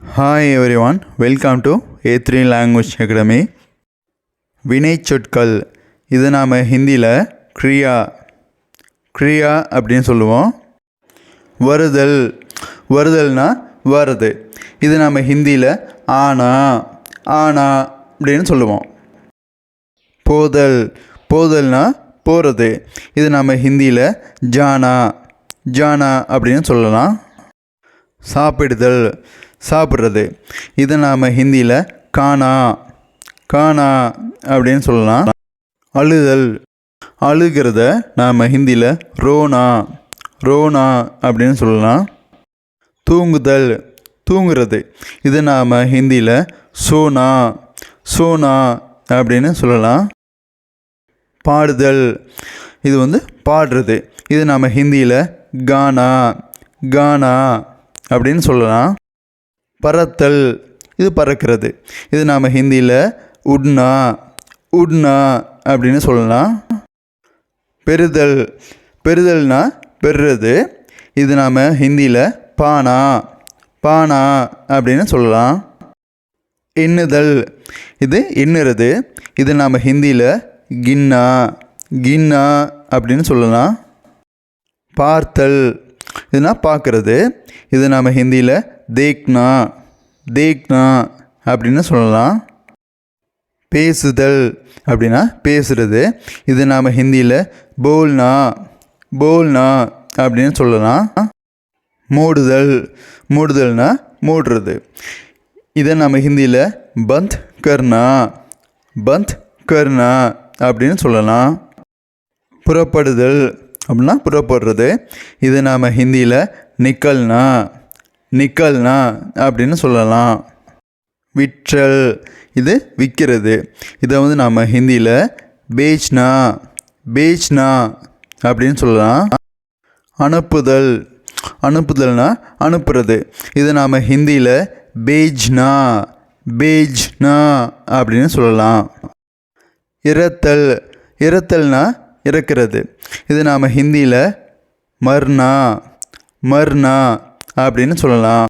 Hi everyone, welcome to A3 Language Academy. வினை சொற்கள் இது நாம் ஹிந்தியில் கிரியா அப்படின்னு சொல்லுவோம். வருதல்னா வருது, இது நாம் ஹிந்தியில் ஆனா அப்படின்னு சொல்லுவோம். போதல்னா போகிறது, இது நாம் ஹிந்தியில் ஜானா அப்படின்னு சொல்லலாம். சாப்பிட்றது, இதை நாம் ஹிந்தியில் கானா அப்படின்னு சொல்லலாம். அழுகிறத நாம் ஹிந்தியில் ரோனா அப்படின்னு சொல்லலாம். தூங்குறது, இதை நாம் ஹிந்தியில் சோனா அப்படின்னு சொல்லலாம். பாடுதல், இது பாடுறது, இது நாம் ஹிந்தியில் கானா அப்படின்னு சொல்லலாம். பறத்தல், இது பறக்கிறது, இது நாம் ஹிந்தியில் உட்னா அப்படின்னு சொல்லலாம். பெறுதல்னா பெறுறது, இது நாம் ஹிந்தியில் பானா அப்படின்னு சொல்லலாம். எண்ணுதல், இது எண்ணுறது, இது நாம் ஹிந்தியில் கின்னா அப்படின்னு சொல்லலாம். பார்த்தல், இதுனா பார்க்குறது, இது நாம் ஹிந்தியில் தேக்னா அப்படின்னு சொல்லலாம். பேசுதல் அப்படின்னா பேசுகிறது, இது நாம் ஹிந்தியில் போல்னா அப்படின்னு சொல்லலாம். மூடுதல்னா மூடுறது, இதை நம்ம ஹிந்தியில் பந்த் கர்னா அப்படின்னு சொல்லலாம். புறப்படுதல் அப்படின்னா புறப்படுறது, இது நாம் ஹிந்தியில் நிக்கல்னா அப்படின்னு சொல்லலாம். விற்றல், இது விற்கிறது, இதை நாம் ஹிந்தியில் பேச்னா அப்படின்னு சொல்லலாம். அனுப்புதல்னா அனுப்புறது, இது நாம் ஹிந்தியில் பேஜ்னா அப்படின்னு சொல்லலாம். இறத்தல்னா இறக்கிறது, இது நாம் ஹிந்தியில் மர்னா அப்படின்னு சொல்லலாம்.